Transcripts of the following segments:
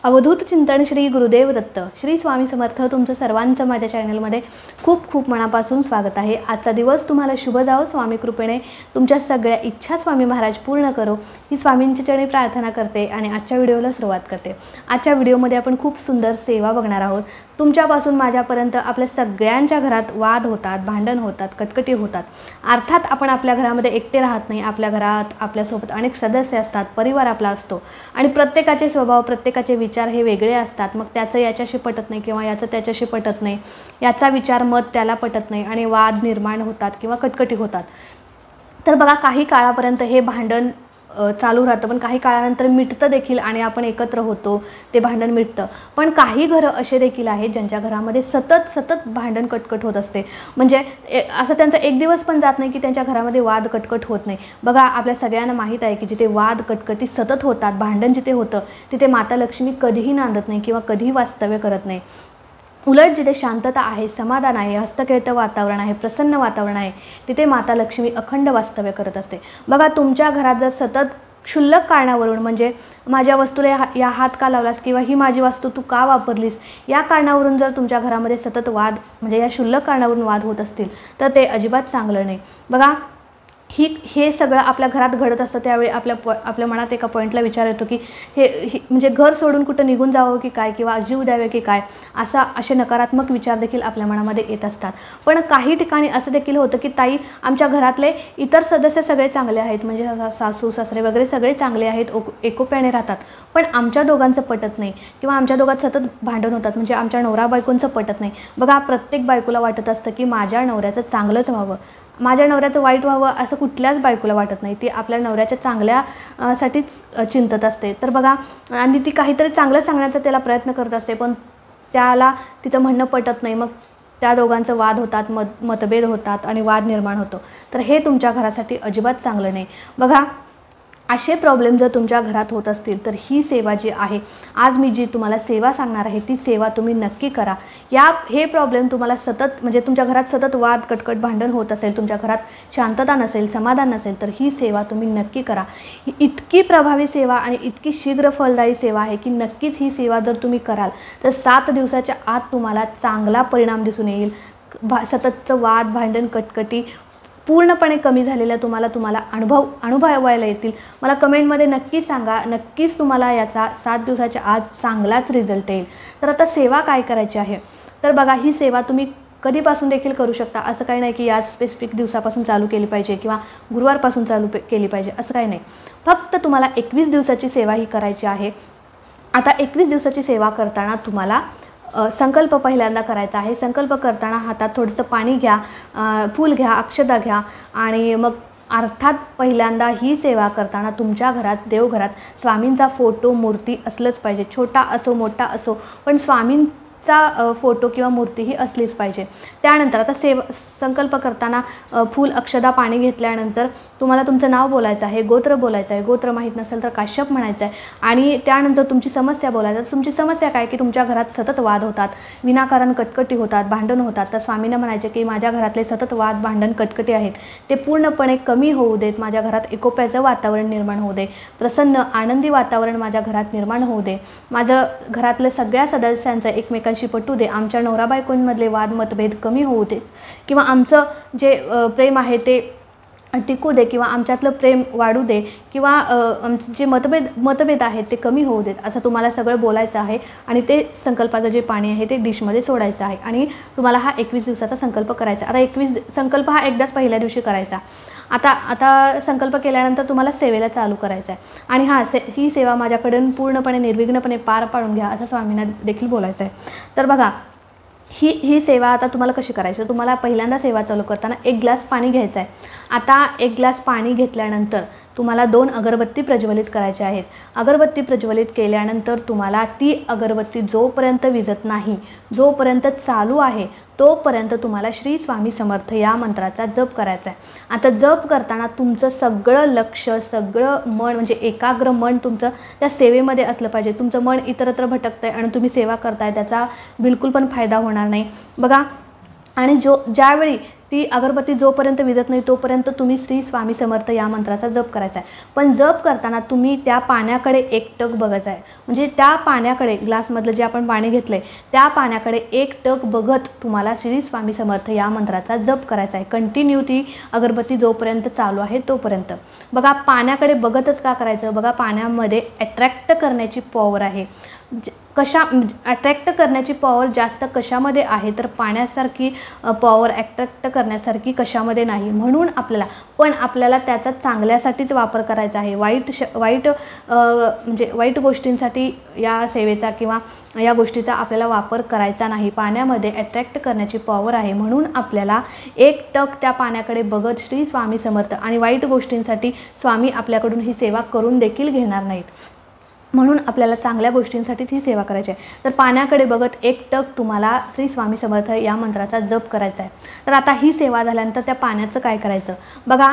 अवधूत चिंतन श्री गुरुदेव दत्त श्री स्वामी समर्थ तुमचं सर्वांचं माझ्या चॅनलमध्ये खूप खूप मनापासून स्वागत आहे। आजचा दिवस तुम्हाला शुभ जावो, स्वामी कृपेने तुमच्या सगळ्या इच्छा स्वामी महाराज पूर्ण करो ही स्वामींची चरणी प्रार्थना करते आणि आजच्या व्हिडिओला सुरुवात करते। आजच्या व्हिडिओमध्ये आपण खूप सुंदर सेवा बघणार आहोत। तुमच्यापासून माझ्यापर्यंत आपल्या सगळ्यांच्या घरात वाद होतात, भांडण होतात, कटकटी होतात। अर्थात आपण आपल्या घरामध्ये एकटे राहत नाही, आपल्या घरात आपल्यासोबत अनेक सदस्य असतात, परिवार आपला असतो आणि प्रत्येकाचे स्वभाव, प्रत्येकाचे विचार हे वेगळे असतात। मग त्याचं याच्याशी पटत नाही किंवा याचं त्याच्याशी पटत नाही, याचा विचार मत त्याला पटत नाही आणि वाद निर्माण होतात किंवा कटकटी होतात। तर बघा, काही काळापर्यंत हे भांडण चालू राहतं, पण काही काळानंतर मिटतं देखील आणि आपण एकत्र होतो, ते भांडण मिटतं। पण काही घरं असे देखील आहेत ज्यांच्या घरामध्ये सतत भांडण कटकट होत असते। म्हणजे असं त्यांचा एक दिवस पण जात नाही की त्यांच्या घरामध्ये वाद कटकट होत नाही। बघा, आपल्या सगळ्यांना माहीत आहे की जिथे वाद कटकटी सतत होतात, भांडण जिथे होतं तिथे माता लक्ष्मी कधीही नांदत नाही किंवा कधीही वास्तव्य करत नाही। उलट जिथे शांतता आहे, समाधान आहे, हस्तखेळतं वातावरण आहे, प्रसन्न वातावरण आहे, तिथे माता लक्ष्मी अखंड वास्तव्य करत असते। बघा, तुमच्या घरात जर सतत क्षुल्लक कारणावरून, म्हणजे माझ्या वस्तूला या हात का लावलास किंवा ही माझी वस्तू तू का वापरलीस, या कारणावरून जर तुमच्या घरामध्ये सतत वाद, म्हणजे या क्षुल्लक कारणावरून वाद होत असतील तर ते अजिबात चांगलं नाही। बघा, हे सगळं आपल्या घरात घडत असतं त्यावेळी आपल्या मनात एका पॉईंटला विचार येतो की हे म्हणजे घर सोडून कुठं निघून जावं की काय, किंवा जीव द्यावे की काय, असे नकारात्मक विचार देखील आपल्या मनामध्ये येत असतात। पण काही ठिकाणी असं देखील होतं की ताई, आमच्या घरातले इतर सदस्य सगळे चांगले आहेत, म्हणजे सासू सासरे वगैरे सगळे चांगले आहेत, एकोप्याने राहतात, पण आमच्या दोघांचं पटत नाही किंवा आमच्या दोघात सतत भांडण होतात, म्हणजे आमच्या नवरा बायकोंचं पटत नाही। बघा, प्रत्येक बायकोला वाटत असतं की माझ्या नवऱ्याचं चांगलंच व्हावं, माझ्या नवऱ्याचं वाईट व्हावं असं कुठल्याच बायकोला वाटत नाही। ती आपल्या नवऱ्याच्या चांगल्या साठीच चिंतत असते। तर बघा, आणि ती काहीतरी चांगलं सांगण्याचा त्याला प्रयत्न करत असते, पण त्याला तिचं म्हणणं पटत नाही। मग त्या दोघांचं वाद होतात, मतभेद होतात आणि वाद निर्माण होतो। तर हे तुमच्या घरासाठी अजिबात चांगलं नाही। बघा, असे प्रॉब्लेम जर तुमच्या घरात होत असतील तर ही सेवा जी आहे, आज मी जी तुम्हाला सेवा सांगणार आहे ती सेवा तुम्ही नक्की करा। हे प्रॉब्लेम तुम्हाला सतत, म्हणजे तुमच्या घरात सतत वाद कटकट भांडण होत असेल, तुमच्या घरात शांतता नसेल, समाधान नसेल, तर ही सेवा तुम्ही नक्की करा। ही इतकी प्रभावी सेवा आणि इतकी शीघ्र फलदायी सेवा आहे की नक्कीच ही सेवा जर तुम्ही कराल तर 7 दिवसाच्या आत तुम्हाला चांगला परिणाम दिसून येईल। सततचं वाद, भांडण, कटकटी पूर्णपणे कमी झालेला तुम्हाला अनुभवायला येतील। मला कमेंटमध्ये नक्की सांगा, नक्कीच तुम्हाला याचा 7 दिवसाच्या आत चांगलाच रिझल्ट येईल। तर आता सेवा काय करायची आहे, तर बघा, ही सेवा तुम्ही कधीपासून देखील करू शकता। असं काही नाही की याच स्पेसिफिक दिवसापासून चालू केली पाहिजे किंवा गुरुवारपासून चालू केली पाहिजे, असं काही नाही। फक्त तुम्हाला 21 दिवसाची सेवा ही करायची आहे। आता 21 दिवसाची सेवा करताना तुम्हाला संकल्प पहिल्यांदा करायचा आहे। संकल्प करताना हातात थोडंसं पाणी घ्या, फूल घ्या, अक्षता घ्या आणि मग अर्थात पहिल्यांदा ही सेवा करताना तुमच्या घरात, देवघरात स्वामींचा फोटो, मूर्ती असलंच पाहिजे। छोटा असो मोठा असो, पण स्वामींचा फोटो किंवा मूर्ती ही असलीच पाहिजे। त्यानंतर आता संकल्प करताना फूल, अक्षता, पाणी घेतल्यानंतर तुम्हाला तुमचं नाव बोलायचं आहे, गोत्र बोलायचं आहे, गोत्र माहीत नसेल तर काश्यप म्हणायचं आहे, आणि त्यानंतर तुमची समस्या बोलायचं। तुमची समस्या काय की तुमच्या घरात सतत वाद होतात, विनाकारण कटकटी होतात, भांडण होतात, तर स्वामींना म्हणायचे की माझ्या घरातले सतत वाद, भांडण, कटकटी आहेत ते पूर्णपणे कमी होऊ देत, माझ्या घरात एकोप्याचं वातावरण निर्माण होऊ दे, प्रसन्न आनंदी वातावरण माझ्या घरात निर्माण होऊ दे, माझं घरातल्या सगळ्या सदस्यांचं एकमेकांशी पटू दे, आमच्या नवरा बायकोंमधले वाद मतभेद कमी होऊ दे, किंवा आमचं जे प्रेम आहे ते टिकू दे, किंवा आमच्यातलं प्रेम वाढू दे, किंवा आमचे जे मतभेद आहेत ते कमी होऊ देत, असं तुम्हाला सगळं बोलायचं आहे। आणि ते संकल्पाचं जे पाणी आहे ते डिशमध्ये सोडायचं आहे आणि तुम्हाला हा 21 दिवसाचा संकल्प करायचा। आता 21 संकल्प हा एकदाच पहिल्या दिवशी करायचा। आता संकल्प केल्यानंतर तुम्हाला सेवेला चालू करायचं आहे आणि ही सेवा माझ्याकडून पूर्णपणे निर्विघ्नपणे पार पाडून घ्या असं स्वामींना देखील बोलायचं आहे। तर बघा, ही सेवा आता तुम्हाला कशी करायची, तुम्हाला पहिल्यांदा सेवा चालू करताना 1 ग्लास पाणी घ्यायचं आहे। आता 1 ग्लास पाणी घेतल्यानंतर तुम्हाला 2 अगरबत्ती प्रज्वलित करायच्या आहेत। अगरबत्ती प्रज्वलित केल्यानंतर तुम्हाला ती अगरबत्ती जोपर्यंत विझत नाही, जोपर्यंत चालू आहे, तोपर्यंत तुम्हाला श्री स्वामी समर्थ या मंत्राचा जप करायचा आहे। आता जप करताना तुमचं सगळं लक्ष, सगळं मन, म्हणजे एकाग्र मन तुमचं त्या सेवेमध्ये असलं पाहिजे। तुमचं मन इतरत्र भटकतंय आणि तुम्ही सेवा करताय त्याचा बिलकुल पण फायदा होणार नाही। बघा, आणि ज्यावेळी ती अगरबत्ती जोपर्यंत विझत नाही तोपर्यंत तुम्ही श्री स्वामी समर्थ या मंत्राचा जप करायचा आहे। पण जप करताना तुम्ही त्या पाण्याकडे एकटक बघायचं आहे, म्हणजे त्या पाण्याकडे ग्लासमधलं जे आपण पाणी घेतलं आहे त्या पाण्याकडे एकटक बघत तुम्हाला श्री स्वामी समर्थ या मंत्राचा जप करायचा आहे। कंटिन्यू ती अगरबत्ती जोपर्यंत चालू आहे तोपर्यंत। बघा पाण्याकडे बघतच का करायचं, बघा पाण्यामध्ये अट्रॅक्ट करण्याची पॉवर आहे। अट्रॅक्ट करण्याची पॉवर जास्त कशामध्ये आहे तर पाण्यासारखी पॉवर अट्रॅक्ट करण्यासारखी कशामध्ये नाही। म्हणून आपल्याला त्याचा चांगल्यासाठीच वापर करायचा आहे। वाईट गोष्टींसाठी या सेवेचा किंवा या गोष्टीचा आपल्याला वापर करायचा नाही। पाण्यामध्ये अट्रॅक्ट करण्याची पॉवर आहे, म्हणून आपल्याला एकटक त्या पाण्याकडे बघत श्री स्वामी समर्थ, आणि वाईट गोष्टींसाठी स्वामी आपल्याकडून ही सेवा करून देखील घेणार नाहीत। म्हणून आपल्याला चांगल्या गोष्टींसाठीच ही सेवा करायची आहे। तर पाण्याकडे बघत एकटक तुम्हाला श्री स्वामी समर्थ या मंत्राचा जप करायचा आहे। तर आता ही सेवा झाल्यानंतर त्या पाण्याचं काय करायचं, बघा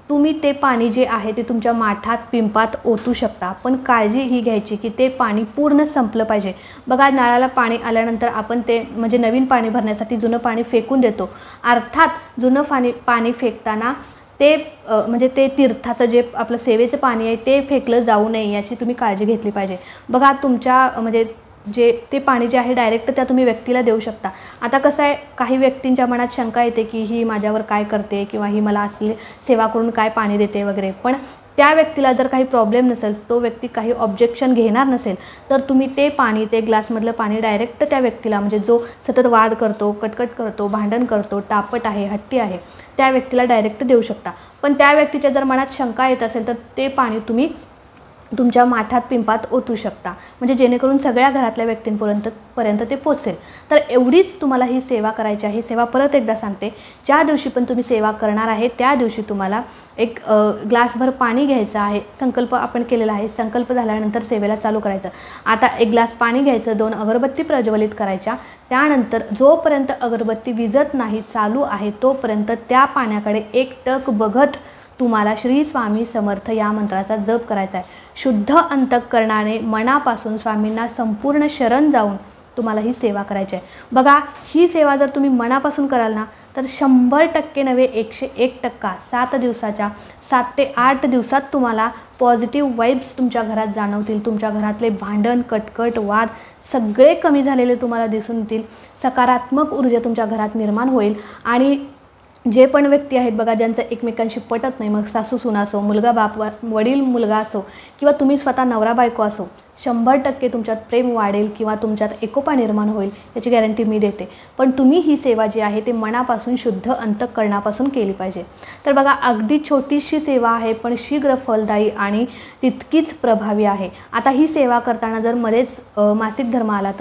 तुम्ही ते पाणी जे आहे ते तुमच्या माठात पिंपात ओतू शकता, पण काळजी ही घ्यायची की ते पाणी पूर्ण संपलं पाहिजे। बघा नळाला पाणी आल्यानंतर आपण ते म्हणजे नवीन पाणी भरण्यासाठी जुनं पाणी फेकून देतो। अर्थात जुनं पाणी फेकताना ते म्हणजे ते तीर्थाचं जे आपलं सेवेचं पाणी आहे ते फेकलं जाऊ नये याची तुम्ही काळजी घेतली पाहिजे। बघा तुमच्या म्हणजे जे ते पाणी जे आहे डायरेक्ट त्या तुम्ही व्यक्तीला देऊ शकता। आता कसं आहे, काही व्यक्तींच्या मनात शंका येते की ही माझ्यावर काय करते किंवा ही मला असली सेवा करून काय पाणी देते वगैरे, पण त्या व्यक्तीला जर काही प्रॉब्लेम नसेल, तो व्यक्ती काही ऑब्जेक्शन घेणार नसेल, तर तुम्ही ते ग्लासमधलं पाणी डायरेक्ट त्या व्यक्तीला, म्हणजे जो सतत वाद करतो, कटकट करतो, भांडण करतो, टापट आहे, हट्टी आहे, त्या व्यक्तीला डायरेक्ट देऊ शकता। पण त्या व्यक्तीच्या जर मनात शंका येत असेल तर ते पाणी तुम्ही तुमच्या माठात पिंपात ओतू शकता, म्हणजे जेणेकरून सगळ्या घरातल्या व्यक्तींपर्यंत ते पोचेल। तर एवढीच तुम्हाला ही सेवा करायची आहे। सेवा परत एकदा सांगते, ज्या दिवशी पण तुम्ही सेवा करणार आहे त्या दिवशी तुम्हाला एक ग्लासभर पाणी घ्यायचं आहे। संकल्प आपण केलेला आहे, संकल्प झाल्यानंतर सेवेला चालू करायचं। आता एक ग्लास पाणी घ्यायचं, 2 अगरबत्ती प्रज्वलित करायच्या, त्यानंतर जोपर्यंत अगरबत्ती विझत नाही चालू आहे तोपर्यंत त्या पाण्याकडे एकटक बघत तुम्हाला श्री स्वामी समर्थ या मंत्राचा जप करायचा आहे। शुद्ध अंतःकरणाने मनापासून स्वामींना संपूर्ण शरण जाऊन तुम्हाला ही सेवा करायची आहे। बघा ही सेवा जर तुम्ही मनापासून कराल ना तर 100% नव्हे 101%, 7 दिवसाच्या 7 ते 8 दिवसात तुम्हाला पॉझिटिव्ह वाइब्स तुमच्या घरात जाणवतील। तुमच्या घरातले भांडण, कटकट, वाद सगळे कमी झालेले तुम्हाला दिसून येतील। सकारात्मक ऊर्जा तुमच्या घरात निर्माण होईल। आणि जे पण व्यक्ती आहेत बघा ज्यांचं एकमेकांशी पटत नाही, मग सासू सुना असो, मुलगा बाप वडील मुलगा असो किंवा तुम्ही स्वतः नवरा बायको असो, 100% तुमच्यात प्रेम वाढेल किंवा तुमच्यात एकोपा निर्माण होईल याची गॅरंटी मी देते। पण तुम्ही ही सेवा जी आहे ते मनापासून शुद्ध अंतःकरणापासून केली पाहिजे। तर बघा अगदी छोटीशी सेवा आहे पण शीघ्र फलदायी आणि तितकीच प्रभावी आहे। आता ही सेवा करताना जर मध्येच मासिक धर्म आला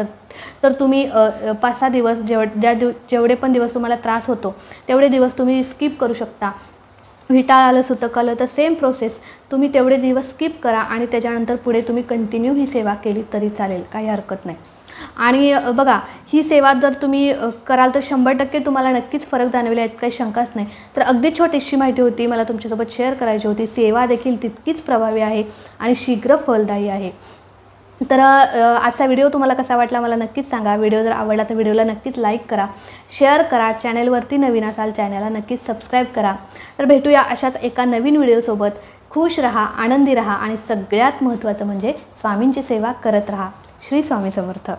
तर तुम्ही 5-6 दिवस जेवढे पण दिवस तुम्हाला त्रास होतो तेवढे दिवस तुम्ही स्किप करू शकता। विटाळ आलं, सुतक आलं तर सेम प्रोसेस तुम्ही तेवढे दिवस स्किप करा आणि त्याच्यानंतर पुढे तुम्ही कंटिन्यू ही सेवा केली तरी चालेल, काही हरकत नाही। आणि बघा ही सेवा जर तुम्ही कराल तर 100% तुम्हाला नक्कीच फरक जाणवेल, यात काही शंकाच नाही। तर अगदी छोटीशी माहिती होती, मला तुमच्यासोबत शेअर करायची होती। सेवा देखील तितकीच प्रभावी आहे आणि शीघ्र फलदायी आहे। तर आजचा व्हिडिओ तुम्हाला कसा वाटला मला नक्कीच सांगा। व्हिडिओ जर आवडला तर व्हिडिओला नक्कीच लाईक करा, शेअर करा। चॅनलवरती नवीन असाल चॅनलला नक्कीच सबस्क्राईब करा। तर भेटूया अशाच एका नवीन व्हिडिओसोबत। खुश रहा, आनंदी रहा आणि सगळ्यात महत्त्वाचं म्हणजे स्वामींची सेवा करत रहा। श्री स्वामी समर्थ।